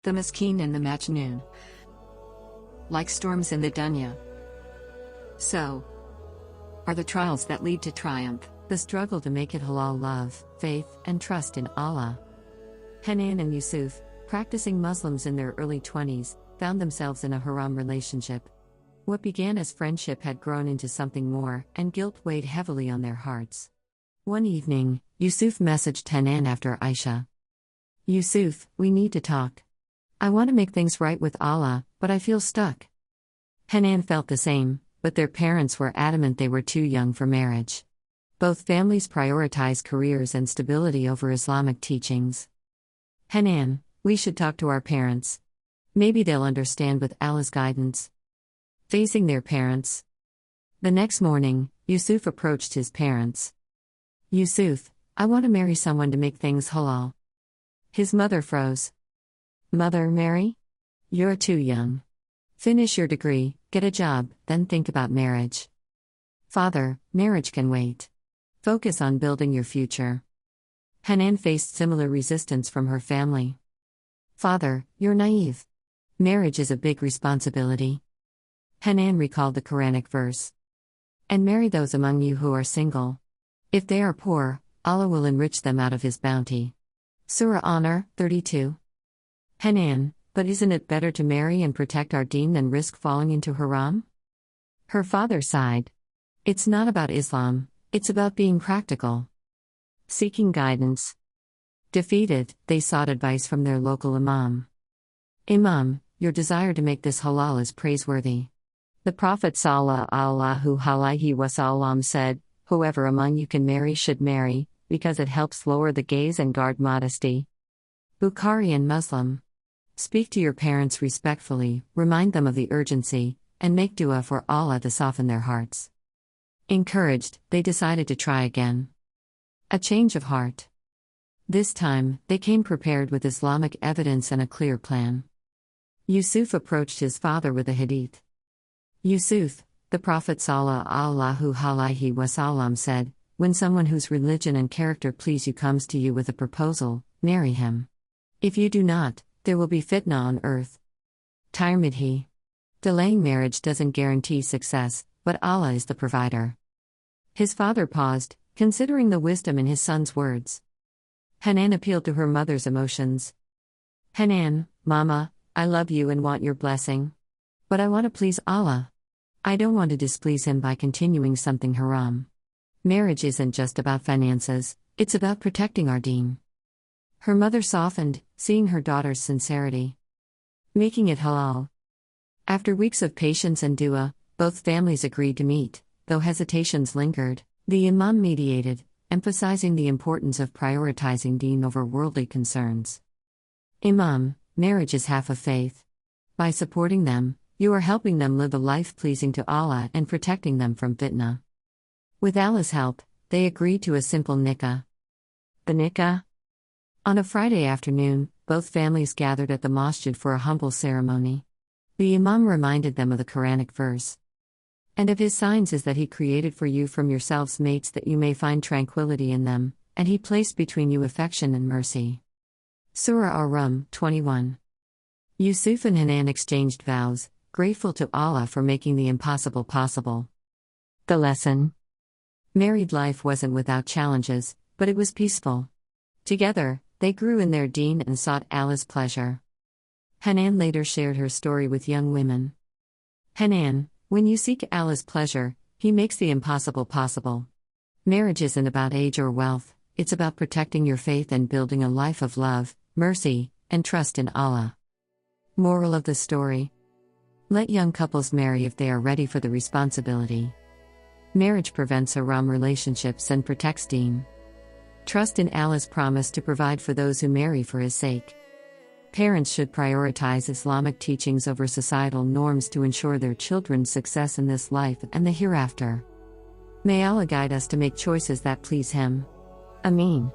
The Miskeen and the Majnoon. Like storms in the dunya, so are the trials that lead to triumph, the struggle to make it halal love, faith, and trust in Allah. Hanan and Yusuf, practicing Muslims in their early 20s, found themselves in a haram relationship. What began as friendship had grown into something more, and guilt weighed heavily on their hearts. One evening, Yusuf messaged Hanan after Isha. "Yusuf, we need to talk. I want to make things right with Allah, but I feel stuck." Hanan felt the same, but their parents were adamant they were too young for marriage. Both families prioritize careers and stability over Islamic teachings. "Hanan, we should talk to our parents. Maybe they'll understand with Allah's guidance." Facing their parents. The next morning, Yusuf approached his parents. "Yusuf, I want to marry someone to make things halal." His mother froze. "Mother, marry? You're too young. Finish your degree, get a job, then think about marriage." "Father, marriage can wait. Focus on building your future." Hanan faced similar resistance from her family. "Father, you're naive. Marriage is a big responsibility." Hanan recalled the Quranic verse. "And marry those among you who are single. If they are poor, Allah will enrich them out of His bounty." Surah An-Nur, 32. "Hanan, but isn't it better to marry and protect our deen than risk falling into haram?" Her father sighed. "It's not about Islam, it's about being practical." Seeking guidance. Defeated, they sought advice from their local imam. "Imam, your desire to make this halal is praiseworthy. The Prophet ﷺ said, 'Whoever among you can marry should marry, because it helps lower the gaze and guard modesty.'" Bukhari and Muslim. Speak to your parents respectfully, remind them of the urgency, and make dua for Allah to soften their hearts. Encouraged, they decided to try again. A change of heart. This time, they came prepared with Islamic evidence and a clear plan. Yusuf approached his father with a hadith. "Yusuf, the Prophet ﷺ said, 'When someone whose religion and character please you comes to you with a proposal, marry him. If you do not, there will be fitna on earth.' Tirmidhi. Delaying marriage doesn't guarantee success, but Allah is the provider." His father paused, considering the wisdom in his son's words. Hanan appealed to her mother's emotions. "Hanan, Mama, I love you and want your blessing. But I want to please Allah. I don't want to displease Him by continuing something haram. Marriage isn't just about finances, it's about protecting our deen." Her mother softened, seeing her daughter's sincerity. Making it halal. After weeks of patience and dua, both families agreed to meet, though hesitations lingered. The imam mediated, emphasizing the importance of prioritizing deen over worldly concerns. "Imam, marriage is half of faith. By supporting them, you are helping them live a life pleasing to Allah and protecting them from fitna." With Allah's help, they agreed to a simple nikah. The nikah? On a Friday afternoon, both families gathered at the masjid for a humble ceremony. The imam reminded them of the Quranic verse. "And of His signs is that He created for you from yourselves mates that you may find tranquility in them, and He placed between you affection and mercy." Surah Ar-Rum, 21. Yusuf and Hanan exchanged vows, grateful to Allah for making the impossible possible. The lesson. Married life wasn't without challenges, but it was peaceful. Together, they grew in their deen and sought Allah's pleasure. Hanan later shared her story with young women. "Hanan, when you seek Allah's pleasure, He makes the impossible possible. Marriage isn't about age or wealth, it's about protecting your faith and building a life of love, mercy, and trust in Allah." Moral of the story. Let young couples marry if they are ready for the responsibility. Marriage prevents haram relationships and protects deen. Trust in Allah's promise to provide for those who marry for His sake. Parents should prioritize Islamic teachings over societal norms to ensure their children's success in this life and the hereafter. May Allah guide us to make choices that please Him. Ameen.